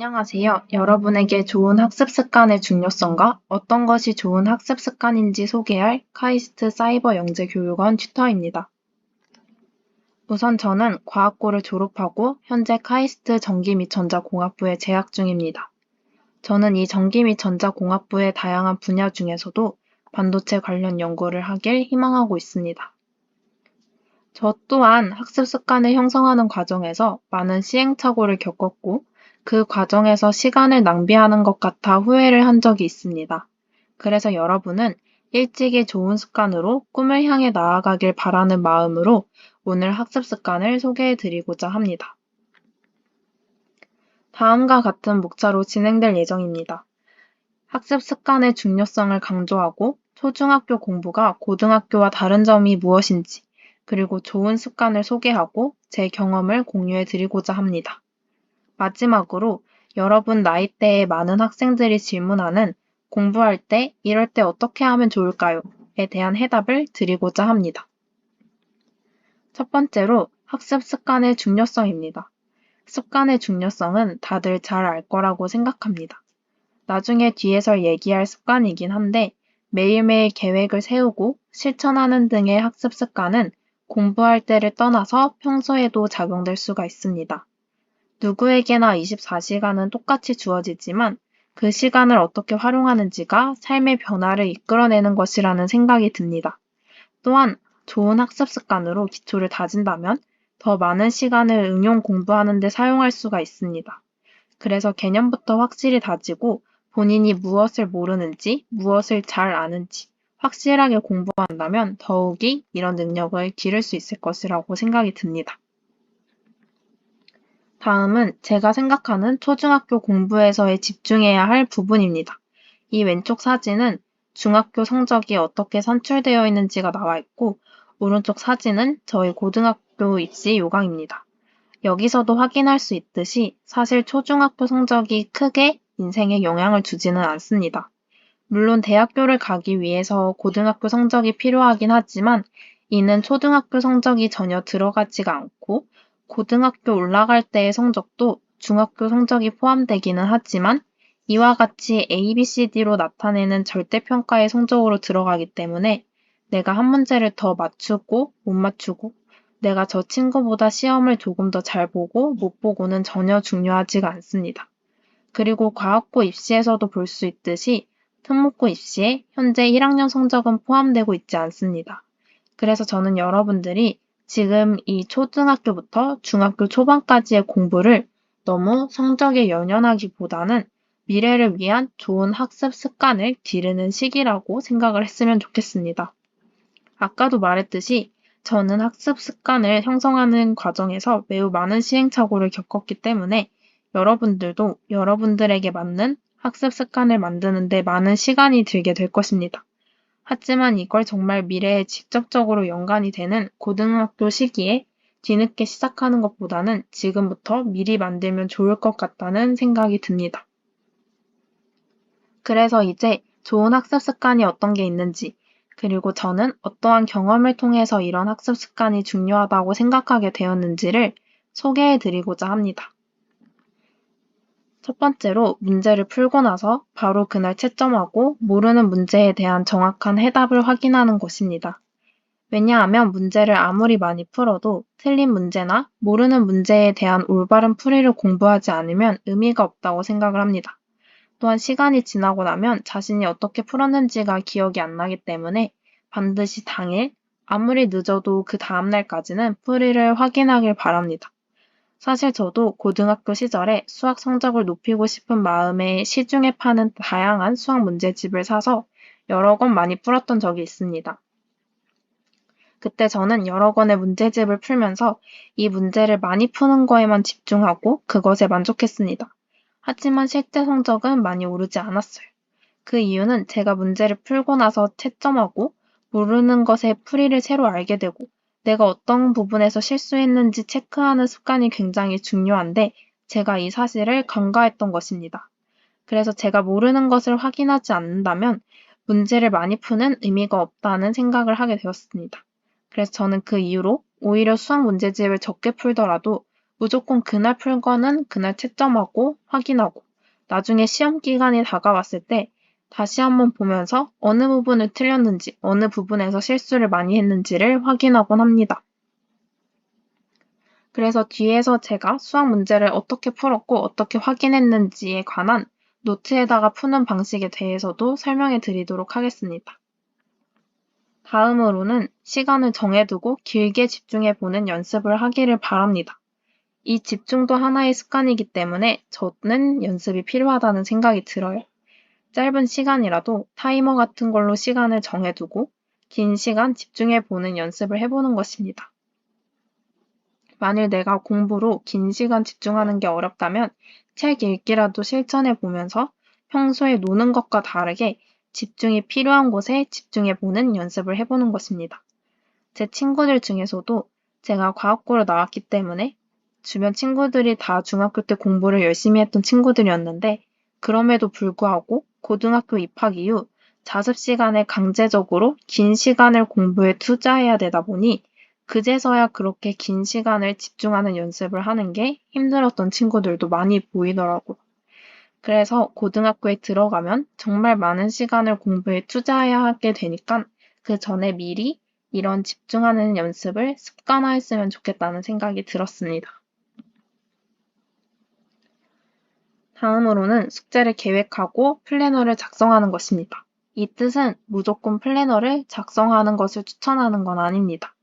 안녕하세요. 여러분에게 좋은 학습 습관의 중요성과 어떤 것이 좋은 학습 습관인지 소개할 카이스트 사이버 영재 교육원 튜터입니다. 우선 저는 과학고를 졸업하고 현재 카이스트 전기 및 전자공학부에 재학 중입니다. 저는 이 전기 및 전자공학부의 다양한 분야 중에서도 반도체 관련 연구를 하길 희망하고 있습니다. 저 또한 학습 습관을 형성하는 과정에서 많은 시행착오를 겪었고, 그 과정에서 시간을 낭비하는 것 같아 후회를 한 적이 있습니다. 그래서 여러분은 일찍이 좋은 습관으로 꿈을 향해 나아가길 바라는 마음으로 오늘 학습 습관을 소개해 드리고자 합니다. 다음과 같은 목차로 진행될 예정입니다. 학습 습관의 중요성을 강조하고 초중학교 공부가 고등학교와 다른 점이 무엇인지, 그리고 좋은 습관을 소개하고 제 경험을 공유해 드리고자 합니다. 마지막으로 여러분 나이대의 많은 학생들이 질문하는 공부할 때, 이럴 때 어떻게 하면 좋을까요? 에 대한 해답을 드리고자 합니다. 첫 번째로 학습 습관의 중요성입니다. 습관의 중요성은 다들 잘 알 거라고 생각합니다. 나중에 뒤에서 얘기할 습관이긴 한데 매일매일 계획을 세우고 실천하는 등의 학습 습관은 공부할 때를 떠나서 평소에도 작용될 수가 있습니다. 누구에게나 24시간은 똑같이 주어지지만 그 시간을 어떻게 활용하는지가 삶의 변화를 이끌어내는 것이라는 생각이 듭니다. 또한 좋은 학습 습관으로 기초를 다진다면 더 많은 시간을 응용 공부하는 데 사용할 수가 있습니다. 그래서 개념부터 확실히 다지고 본인이 무엇을 모르는지, 무엇을 잘 아는지 확실하게 공부한다면 더욱이 이런 능력을 기를 수 있을 것이라고 생각이 듭니다. 다음은 제가 생각하는 초중학교 공부에서의 집중해야 할 부분입니다. 이 왼쪽 사진은 중학교 성적이 어떻게 산출되어 있는지가 나와 있고, 오른쪽 사진은 저희 고등학교 입시 요강입니다. 여기서도 확인할 수 있듯이 사실 초중학교 성적이 크게 인생에 영향을 주지는 않습니다. 물론 대학교를 가기 위해서 고등학교 성적이 필요하긴 하지만 이는 초등학교 성적이 전혀 들어가지가 않고 고등학교 올라갈 때의 성적도 중학교 성적이 포함되기는 하지만 이와 같이 A, B, C, D로 나타내는 절대평가의 성적으로 들어가기 때문에 내가 한 문제를 더 맞추고 못 맞추고 내가 저 친구보다 시험을 조금 더 잘 보고 못 보고는 전혀 중요하지가 않습니다. 그리고 과학고 입시에서도 볼 수 있듯이 특목고 입시에 현재 1학년 성적은 포함되고 있지 않습니다. 그래서 저는 여러분들이 지금 이 초등학교부터 중학교 초반까지의 공부를 너무 성적에 연연하기보다는 미래를 위한 좋은 학습 습관을 기르는 시기라고 생각을 했으면 좋겠습니다. 아까도 말했듯이 저는 학습 습관을 형성하는 과정에서 매우 많은 시행착오를 겪었기 때문에 여러분들도 여러분들에게 맞는 학습 습관을 만드는 데 많은 시간이 들게 될 것입니다. 하지만 이걸 정말 미래에 직접적으로 연관이 되는 고등학교 시기에 뒤늦게 시작하는 것보다는 지금부터 미리 만들면 좋을 것 같다는 생각이 듭니다. 그래서 이제 좋은 학습 습관이 어떤 게 있는지, 그리고 저는 어떠한 경험을 통해서 이런 학습 습관이 중요하다고 생각하게 되었는지를 소개해 드리고자 합니다. 첫 번째로 문제를 풀고 나서 바로 그날 채점하고 모르는 문제에 대한 정확한 해답을 확인하는 것입니다. 왜냐하면 문제를 아무리 많이 풀어도 틀린 문제나 모르는 문제에 대한 올바른 풀이를 공부하지 않으면 의미가 없다고 생각을 합니다. 또한 시간이 지나고 나면 자신이 어떻게 풀었는지가 기억이 안 나기 때문에 반드시 당일, 아무리 늦어도 그 다음날까지는 풀이를 확인하길 바랍니다. 사실 저도 고등학교 시절에 수학 성적을 높이고 싶은 마음에 시중에 파는 다양한 수학 문제집을 사서 여러 권 많이 풀었던 적이 있습니다. 그때 저는 여러 권의 문제집을 풀면서 이 문제를 많이 푸는 거에만 집중하고 그것에 만족했습니다. 하지만 실제 성적은 많이 오르지 않았어요. 그 이유는 제가 문제를 풀고 나서 채점하고 모르는 것의 풀이를 새로 알게 되고 내가 어떤 부분에서 실수했는지 체크하는 습관이 굉장히 중요한데 제가 이 사실을 간과했던 것입니다. 그래서 제가 모르는 것을 확인하지 않는다면 문제를 많이 푸는 의미가 없다는 생각을 하게 되었습니다. 그래서 저는 그 이후로 오히려 수학 문제집을 적게 풀더라도 무조건 그날 풀거는 그날 채점하고 확인하고 나중에 시험 기간이 다가왔을 때 다시 한번 보면서 어느 부분을 틀렸는지, 어느 부분에서 실수를 많이 했는지를 확인하곤 합니다. 그래서 뒤에서 제가 수학 문제를 어떻게 풀었고 어떻게 확인했는지에 관한 노트에다가 푸는 방식에 대해서도 설명해 드리도록 하겠습니다. 다음으로는 시간을 정해두고 길게 집중해 보는 연습을 하기를 바랍니다. 이 집중도 하나의 습관이기 때문에 저는 연습이 필요하다는 생각이 들어요. 짧은 시간이라도 타이머 같은 걸로 시간을 정해두고 긴 시간 집중해 보는 연습을 해보는 것입니다. 만일 내가 공부로 긴 시간 집중하는 게 어렵다면 책 읽기라도 실천해 보면서 평소에 노는 것과 다르게 집중이 필요한 곳에 집중해 보는 연습을 해보는 것입니다. 제 친구들 중에서도 제가 과학고를 나왔기 때문에 주변 친구들이 다 중학교 때 공부를 열심히 했던 친구들이었는데 그럼에도 불구하고 고등학교 입학 이후 자습 시간에 강제적으로 긴 시간을 공부에 투자해야 되다 보니 그제서야 그렇게 긴 시간을 집중하는 연습을 하는 게 힘들었던 친구들도 많이 보이더라고요. 그래서 고등학교에 들어가면 정말 많은 시간을 공부에 투자해야 하게 되니까 그 전에 미리 이런 집중하는 연습을 습관화했으면 좋겠다는 생각이 들었습니다. 다음으로는 숙제를 계획하고 플래너를 작성하는 것입니다. 이 뜻은 무조건 플래너를 작성하는 것을 추천하는 건 아닙니다.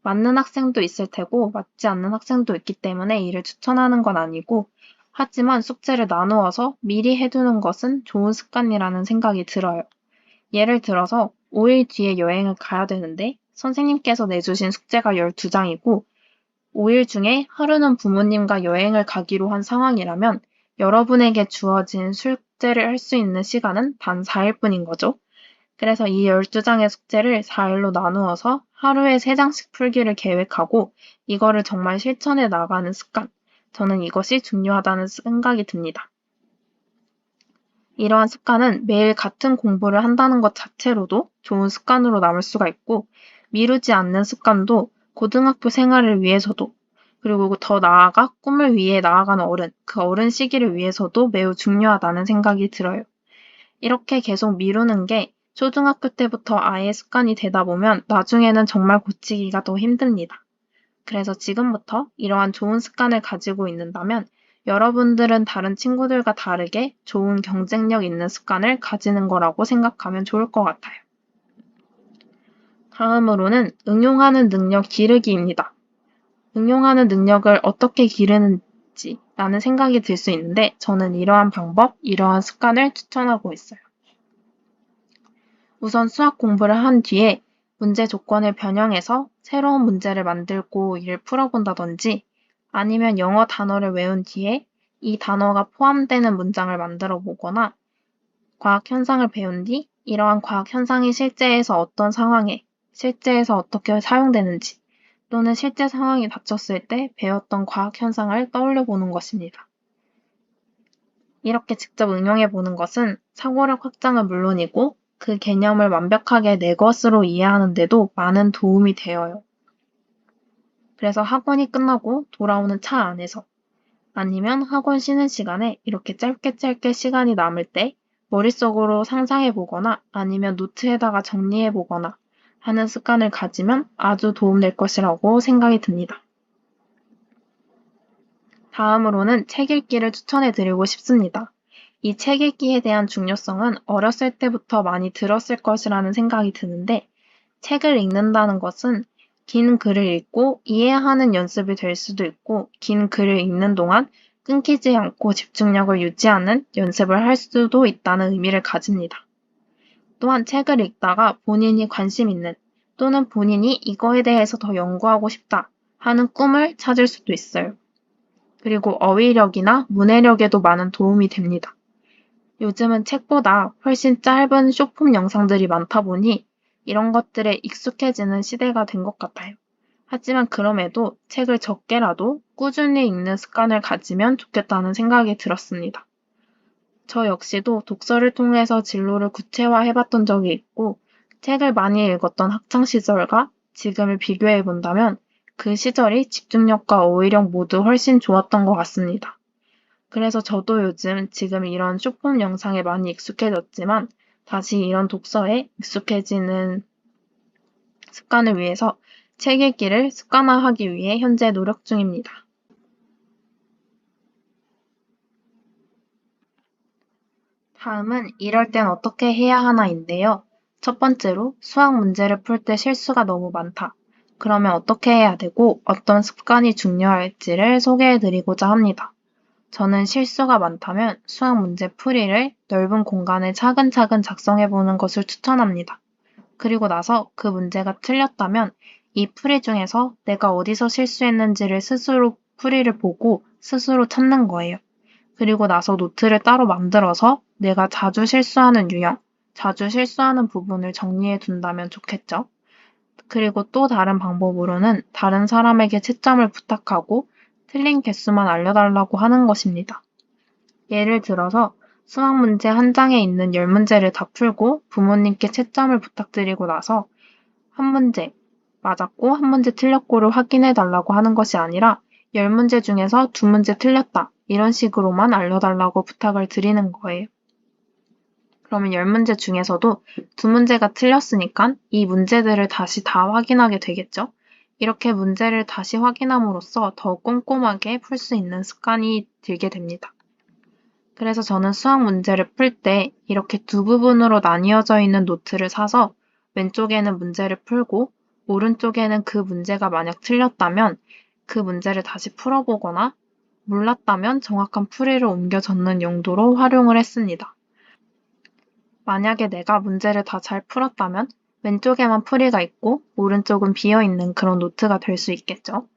맞는 학생도 있을 테고 맞지 않는 학생도 있기 때문에 이를 추천하는 건 아니고 하지만 숙제를 나누어서 미리 해두는 것은 좋은 습관이라는 생각이 들어요. 예를 들어서 5일 뒤에 여행을 가야 되는데 선생님께서 내주신 숙제가 12장이고 5일 중에 하루는 부모님과 여행을 가기로 한 상황이라면 여러분에게 주어진 숙제를 할 수 있는 시간은 단 4일뿐인 거죠. 그래서 이 12장의 숙제를 4일로 나누어서 하루에 3장씩 풀기를 계획하고 이거를 정말 실천해 나가는 습관. 저는 이것이 중요하다는 생각이 듭니다. 이러한 습관은 매일 같은 공부를 한다는 것 자체로도 좋은 습관으로 남을 수가 있고 미루지 않는 습관도 고등학교 생활을 위해서도 그리고 더 나아가 꿈을 위해 나아가는 어른, 그 어른 시기를 위해서도 매우 중요하다는 생각이 들어요. 이렇게 계속 미루는 게 초등학교 때부터 아예 습관이 되다 보면 나중에는 정말 고치기가 더 힘듭니다. 그래서 지금부터 이러한 좋은 습관을 가지고 있는다면 여러분들은 다른 친구들과 다르게 좋은 경쟁력 있는 습관을 가지는 거라고 생각하면 좋을 것 같아요. 다음으로는 응용하는 능력 기르기입니다. 응용하는 능력을 어떻게 기르는지 라는 생각이 들 수 있는데 저는 이러한 방법, 이러한 습관을 추천하고 있어요. 우선 수학 공부를 한 뒤에 문제 조건을 변형해서 새로운 문제를 만들고 이를 풀어본다든지 아니면 영어 단어를 외운 뒤에 이 단어가 포함되는 문장을 만들어 보거나 과학 현상을 배운 뒤 이러한 과학 현상이 실제에서 어떤 상황에, 실제에서 어떻게 사용되는지 또는 실제 상황이 닥쳤을 때 배웠던 과학 현상을 떠올려 보는 것입니다. 이렇게 직접 응용해 보는 것은 사고력 확장은 물론이고 그 개념을 완벽하게 내 것으로 이해하는 데도 많은 도움이 되어요. 그래서 학원이 끝나고 돌아오는 차 안에서 아니면 학원 쉬는 시간에 이렇게 짧게 시간이 남을 때 머릿속으로 상상해 보거나 아니면 노트에다가 정리해 보거나 하는 습관을 가지면 아주 도움될 것이라고 생각이 듭니다. 다음으로는 책 읽기를 추천해 드리고 싶습니다. 이 책 읽기에 대한 중요성은 어렸을 때부터 많이 들었을 것이라는 생각이 드는데 책을 읽는다는 것은 긴 글을 읽고 이해하는 연습이 될 수도 있고 긴 글을 읽는 동안 끊기지 않고 집중력을 유지하는 연습을 할 수도 있다는 의미를 가집니다. 또한 책을 읽다가 본인이 관심 있는 또는 본인이 이거에 대해서 더 연구하고 싶다 하는 꿈을 찾을 수도 있어요. 그리고 어휘력이나 문해력에도 많은 도움이 됩니다. 요즘은 책보다 훨씬 짧은 쇼폼 영상들이 많다 보니 이런 것들에 익숙해지는 시대가 된 것 같아요. 하지만 그럼에도 책을 적게라도 꾸준히 읽는 습관을 가지면 좋겠다는 생각이 들었습니다. 저 역시도 독서를 통해서 진로를 구체화해봤던 적이 있고 책을 많이 읽었던 학창시절과 지금을 비교해 본다면 그 시절이 집중력과 어휘력 모두 훨씬 좋았던 것 같습니다. 그래서 저도 요즘 지금 이런 쇼폼 영상에 많이 익숙해졌지만 다시 이런 독서에 익숙해지는 습관을 위해서 책 읽기를 습관화하기 위해 현재 노력 중입니다. 다음은 이럴 땐 어떻게 해야 하나인데요. 첫 번째로 수학 문제를 풀 때 실수가 너무 많다. 그러면 어떻게 해야 되고 어떤 습관이 중요할지를 소개해 드리고자 합니다. 저는 실수가 많다면 수학 문제 풀이를 넓은 공간에 차근차근 작성해 보는 것을 추천합니다. 그리고 나서 그 문제가 틀렸다면 이 풀이 중에서 내가 어디서 실수했는지를 스스로 풀이를 보고 스스로 찾는 거예요. 그리고 나서 노트를 따로 만들어서 내가 자주 실수하는 유형, 자주 실수하는 부분을 정리해 둔다면 좋겠죠. 그리고 또 다른 방법으로는 다른 사람에게 채점을 부탁하고 틀린 개수만 알려달라고 하는 것입니다. 예를 들어서 수학 문제 한 장에 있는 10문제를 다 풀고 부모님께 채점을 부탁드리고 나서 한 문제 맞았고 한 문제 틀렸고를 확인해 달라고 하는 것이 아니라 10문제 중에서 2문제 틀렸다. 이런 식으로만 알려달라고 부탁을 드리는 거예요. 그러면 10문제 중에서도 2문제가 틀렸으니까 이 문제들을 다시 다 확인하게 되겠죠? 이렇게 문제를 다시 확인함으로써 더 꼼꼼하게 풀 수 있는 습관이 들게 됩니다. 그래서 저는 수학 문제를 풀 때 이렇게 두 부분으로 나뉘어져 있는 노트를 사서 왼쪽에는 문제를 풀고 오른쪽에는 그 문제가 만약 틀렸다면 그 문제를 다시 풀어보거나 몰랐다면 정확한 풀이를 옮겨 적는 용도로 활용을 했습니다. 만약에 내가 문제를 다 잘 풀었다면 왼쪽에만 풀이가 있고 오른쪽은 비어있는 그런 노트가 될 수 있겠죠.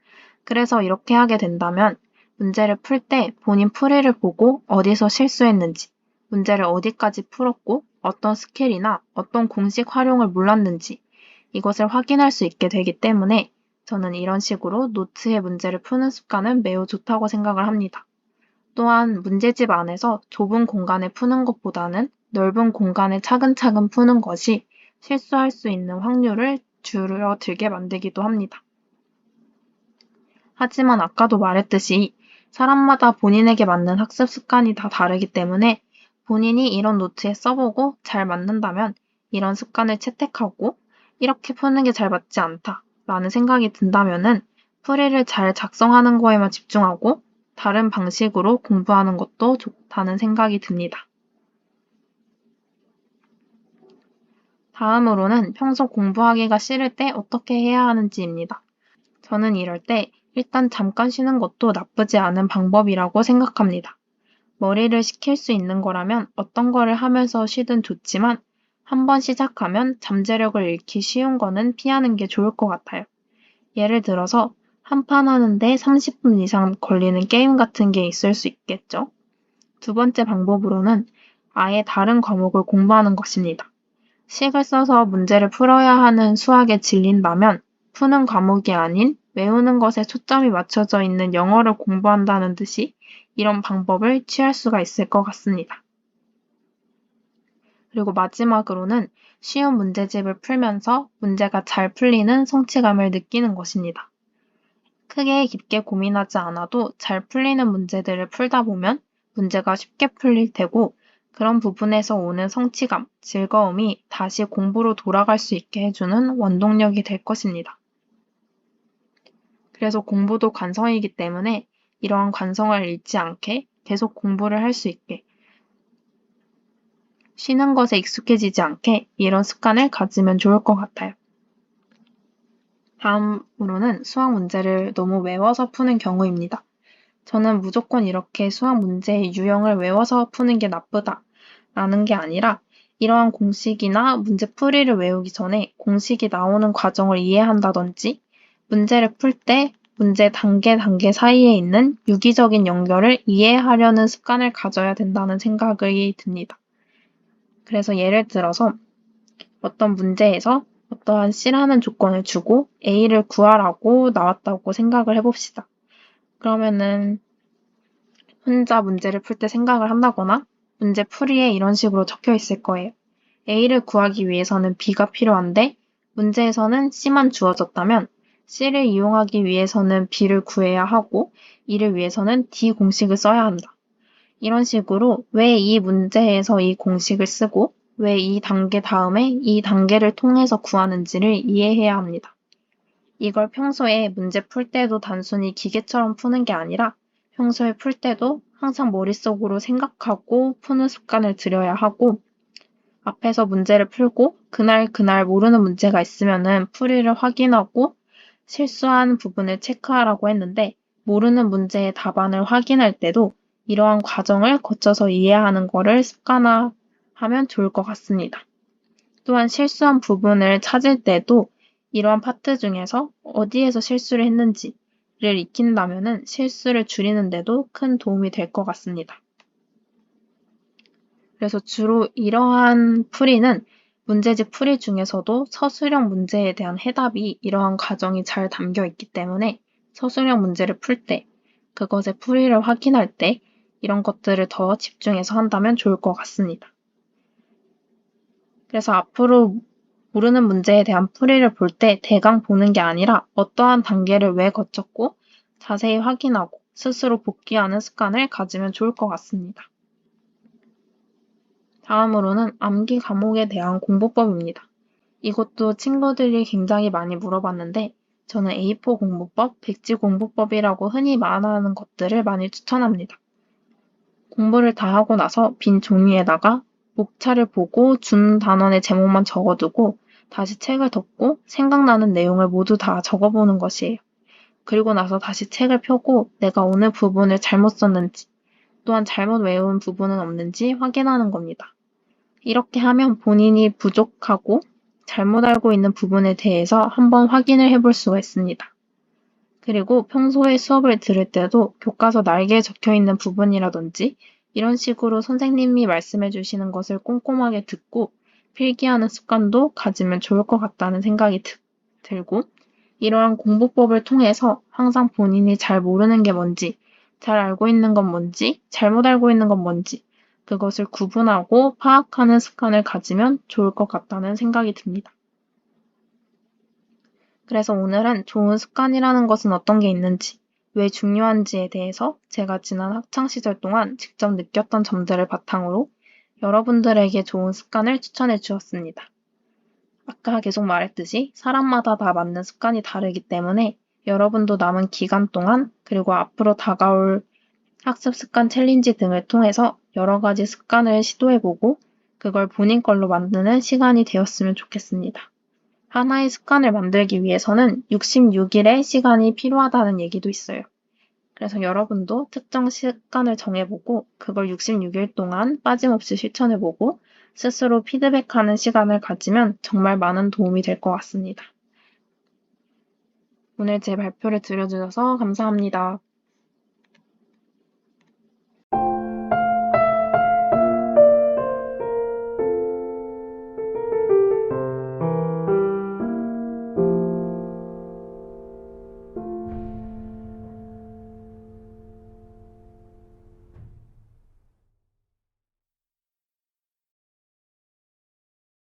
그래서 이렇게 하게 된다면 문제를 풀 때 본인 풀이를 보고 어디서 실수했는지, 문제를 어디까지 풀었고 어떤 스킬이나 어떤 공식 활용을 몰랐는지 이것을 확인할 수 있게 되기 때문에 저는 이런 식으로 노트에 문제를 푸는 습관은 매우 좋다고 생각을 합니다. 또한 문제집 안에서 좁은 공간에 푸는 것보다는 넓은 공간에 차근차근 푸는 것이 실수할 수 있는 확률을 줄어들게 만들기도 합니다. 하지만 아까도 말했듯이 사람마다 본인에게 맞는 학습 습관이 다 다르기 때문에 본인이 이런 노트에 써보고 잘 맞는다면 이런 습관을 채택하고 이렇게 푸는 게 잘 맞지 않다 라는 생각이 든다면은 풀이를 잘 작성하는 거에만 집중하고 다른 방식으로 공부하는 것도 좋다는 생각이 듭니다. 다음으로는 평소 공부하기가 싫을 때 어떻게 해야 하는지입니다. 저는 이럴 때 일단 잠깐 쉬는 것도 나쁘지 않은 방법이라고 생각합니다. 머리를 식힐 수 있는 거라면 어떤 거를 하면서 쉬든 좋지만 한번 시작하면 잠재력을 잃기 쉬운 거는 피하는 게 좋을 것 같아요. 예를 들어서 한 판 하는데 30분 이상 걸리는 게임 같은 게 있을 수 있겠죠. 두 번째 방법으로는 아예 다른 과목을 공부하는 것입니다. 식을 써서 문제를 풀어야 하는 수학에 질린다면 푸는 과목이 아닌 외우는 것에 초점이 맞춰져 있는 영어를 공부한다는 듯이 이런 방법을 취할 수가 있을 것 같습니다. 그리고 마지막으로는 쉬운 문제집을 풀면서 문제가 잘 풀리는 성취감을 느끼는 것입니다. 크게 깊게 고민하지 않아도 잘 풀리는 문제들을 풀다 보면 문제가 쉽게 풀릴 테고 그런 부분에서 오는 성취감, 즐거움이 다시 공부로 돌아갈 수 있게 해주는 원동력이 될 것입니다. 그래서 공부도 관성이기 때문에 이러한 관성을 잃지 않게 계속 공부를 할 수 있게 쉬는 것에 익숙해지지 않게 이런 습관을 가지면 좋을 것 같아요. 다음으로는 수학 문제를 너무 외워서 푸는 경우입니다. 저는 무조건 이렇게 수학 문제의 유형을 외워서 푸는 게 나쁘다라는 게 아니라 이러한 공식이나 문제 풀이를 외우기 전에 공식이 나오는 과정을 이해한다든지 문제를 풀 때 문제 단계 사이에 있는 유기적인 연결을 이해하려는 습관을 가져야 된다는 생각이 듭니다. 그래서 예를 들어서 어떤 문제에서 어떠한 C라는 조건을 주고 A를 구하라고 나왔다고 생각을 해봅시다. 그러면은 혼자 문제를 풀 때 생각을 한다거나 문제 풀이에 이런 식으로 적혀 있을 거예요. A를 구하기 위해서는 B가 필요한데 문제에서는 C만 주어졌다면 C를 이용하기 위해서는 B를 구해야 하고 이를 위해서는 D 공식을 써야 한다. 이런 식으로 왜 이 문제에서 이 공식을 쓰고 왜 이 단계 다음에 이 단계를 통해서 구하는지를 이해해야 합니다. 이걸 평소에 문제 풀 때도 단순히 기계처럼 푸는 게 아니라 평소에 풀 때도 항상 머릿속으로 생각하고 푸는 습관을 들여야 하고 앞에서 문제를 풀고 그날 모르는 문제가 있으면은 풀이를 확인하고 실수한 부분을 체크하라고 했는데 모르는 문제의 답안을 확인할 때도 이러한 과정을 거쳐서 이해하는 거를 습관화하면 좋을 것 같습니다. 또한 실수한 부분을 찾을 때도 이러한 파트 중에서 어디에서 실수를 했는지를 익힌다면은 실수를 줄이는 데도 큰 도움이 될 것 같습니다. 그래서 주로 이러한 풀이는 문제집 풀이 중에서도 서술형 문제에 대한 해답이 이러한 과정이 잘 담겨 있기 때문에 서술형 문제를 풀 때, 그것의 풀이를 확인할 때 이런 것들을 더 집중해서 한다면 좋을 것 같습니다. 그래서 앞으로 모르는 문제에 대한 풀이를 볼 때 대강 보는 게 아니라 어떠한 단계를 왜 거쳤고 자세히 확인하고 스스로 복귀하는 습관을 가지면 좋을 것 같습니다. 다음으로는 암기 과목에 대한 공부법입니다. 이것도 친구들이 굉장히 많이 물어봤는데 저는 A4 공부법, 백지 공부법이라고 흔히 말하는 것들을 많이 추천합니다. 공부를 다 하고 나서 빈 종이에다가 목차를 보고 준 단원의 제목만 적어두고 다시 책을 덮고 생각나는 내용을 모두 다 적어보는 것이에요. 그리고 나서 다시 책을 펴고 내가 어느 부분을 잘못 썼는지 또한 잘못 외운 부분은 없는지 확인하는 겁니다. 이렇게 하면 본인이 부족하고 잘못 알고 있는 부분에 대해서 한번 확인을 해볼 수가 있습니다. 그리고 평소에 수업을 들을 때도 교과서 날개에 적혀 있는 부분이라든지 이런 식으로 선생님이 말씀해 주시는 것을 꼼꼼하게 듣고 필기하는 습관도 가지면 좋을 것 같다는 생각이 들고 이러한 공부법을 통해서 항상 본인이 잘 모르는 게 뭔지, 잘 알고 있는 건 뭔지, 잘못 알고 있는 건 뭔지 그것을 구분하고 파악하는 습관을 가지면 좋을 것 같다는 생각이 듭니다. 그래서 오늘은 좋은 습관이라는 것은 어떤 게 있는지, 왜 중요한지에 대해서 제가 지난 학창시절 동안 직접 느꼈던 점들을 바탕으로 여러분들에게 좋은 습관을 추천해 주었습니다. 아까 계속 말했듯이 사람마다 다 맞는 습관이 다르기 때문에 여러분도 남은 기간 동안 그리고 앞으로 다가올 학습 습관 챌린지 등을 통해서 여러 가지 습관을 시도해보고 그걸 본인 걸로 만드는 시간이 되었으면 좋겠습니다. 하나의 습관을 만들기 위해서는 66일의 시간이 필요하다는 얘기도 있어요. 그래서 여러분도 특정 습관을 정해보고 그걸 66일 동안 빠짐없이 실천해보고 스스로 피드백하는 시간을 가지면 정말 많은 도움이 될 것 같습니다. 오늘 제 발표를 들어주셔서 감사합니다.